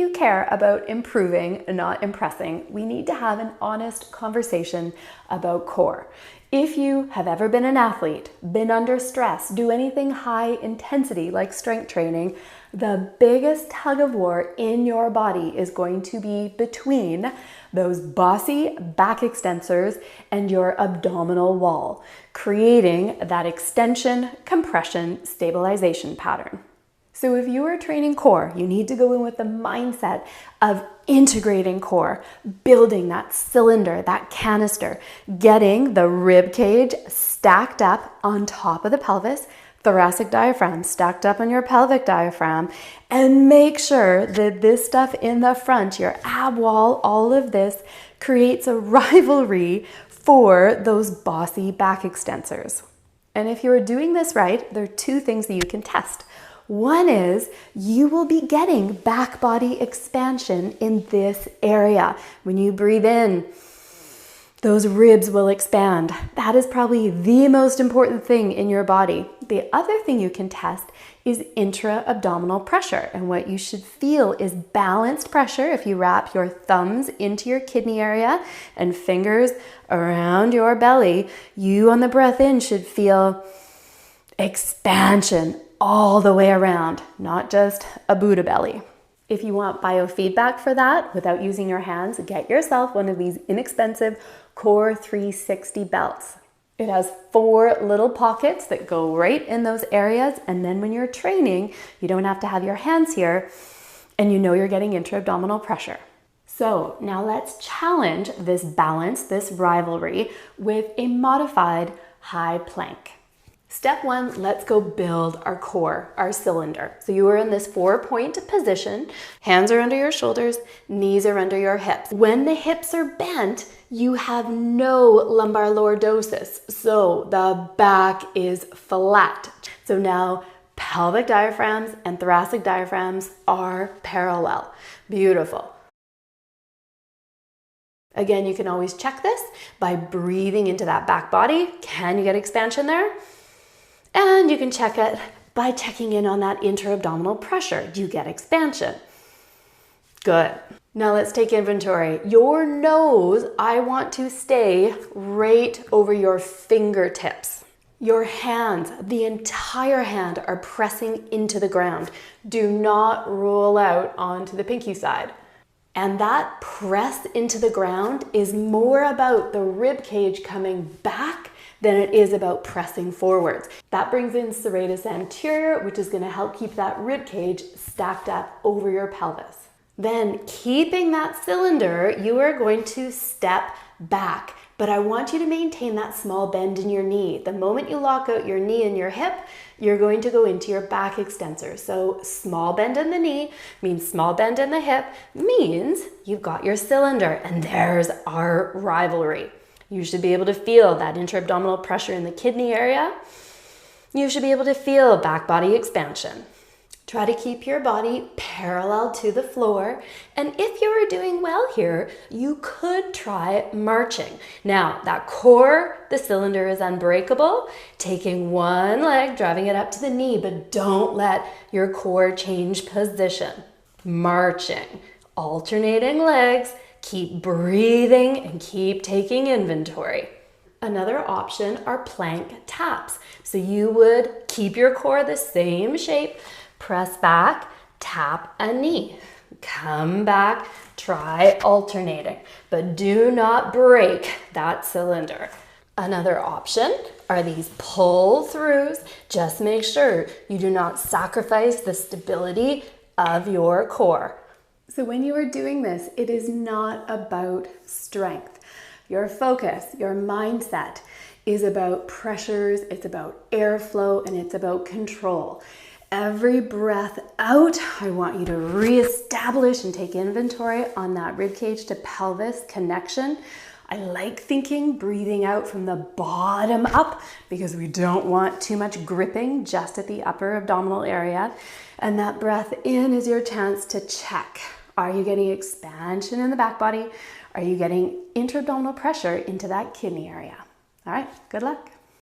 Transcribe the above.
you care about improving, not impressing, we need to have an honest conversation about core. If you have ever been an athlete, been under stress, do anything high intensity like strength training, the biggest tug of war in your body is going to be between those bossy back extensors and your abdominal wall, creating that extension, compression, stabilization pattern. So if you are training core, you need to go in with the mindset of integrating core, building that cylinder, that canister, getting the rib cage stacked up on top of the pelvis, thoracic diaphragm stacked up on your pelvic diaphragm, and make sure that this stuff in the front, your ab wall, all of this creates a rivalry for those bossy back extensors. And if you're doing this right, there are two things that you can test. One is you will be getting back body expansion in this area. When you breathe in, those ribs will expand. That is probably the most important thing in your body. The other thing you can test is intra-abdominal pressure. And what you should feel is balanced pressure if you wrap your thumbs into your kidney area and fingers around your belly. You on the breath in should feel expansion all the way around, not just a Buddha belly. If you want biofeedback for that without using your hands, get yourself one of these inexpensive Core 360 belts. It has 4 little pockets that go right in those areas, and then when you're training, you don't have to have your hands here, and you know you're getting intra-abdominal pressure. So now let's challenge this balance, this rivalry, with a modified high plank. Step 1, let's go build our core, our cylinder. So you are in this 4-point position, hands are under your shoulders, knees are under your hips. When the hips are bent, you have no lumbar lordosis, so the back is flat. So now pelvic diaphragms and thoracic diaphragms are parallel. Beautiful. Again, you can always check this by breathing into that back body. Can you get expansion there? And you can check it by checking in on that intra-abdominal pressure. Do you get expansion? Good. Now let's take inventory. Your nose, I want to stay right over your fingertips. Your hands, the entire hand, are pressing into the ground. Do not roll out onto the pinky side. And that press into the ground is more about the rib cage coming back than it is about pressing forwards. That brings in serratus anterior, which is going to help keep that rib cage stacked up over your pelvis. Then, keeping that cylinder, you are going to step back, but I want you to maintain that small bend in your knee. The moment you lock out your knee and your hip, you're going to go into your back extensor. So small bend in the knee means small bend in the hip, means you've got your cylinder, and there's our rivalry. You should be able to feel that intra-abdominal pressure in the kidney area. You should be able to feel back body expansion. Try to keep your body parallel to the floor. And if you are doing well here, you could try marching. Now, that core, the cylinder is unbreakable. Taking one leg, driving it up to the knee, but don't let your core change position. Marching, alternating legs. Keep breathing and keep taking inventory. Another option are plank taps. So you would keep your core the same shape, press back, tap a knee, come back, try alternating, but do not break that cylinder. Another option are these pull throughs. Just make sure you do not sacrifice the stability of your core. So when you are doing this, it is not about strength. Your focus, your mindset is about pressures, it's about airflow, and it's about control. Every breath out, I want you to reestablish and take inventory on that ribcage to pelvis connection. I like thinking breathing out from the bottom up because we don't want too much gripping just at the upper abdominal area. And that breath in is your chance to check. Are you getting expansion in the back body? Are you getting intra-abdominal pressure into that kidney area? All right, good luck.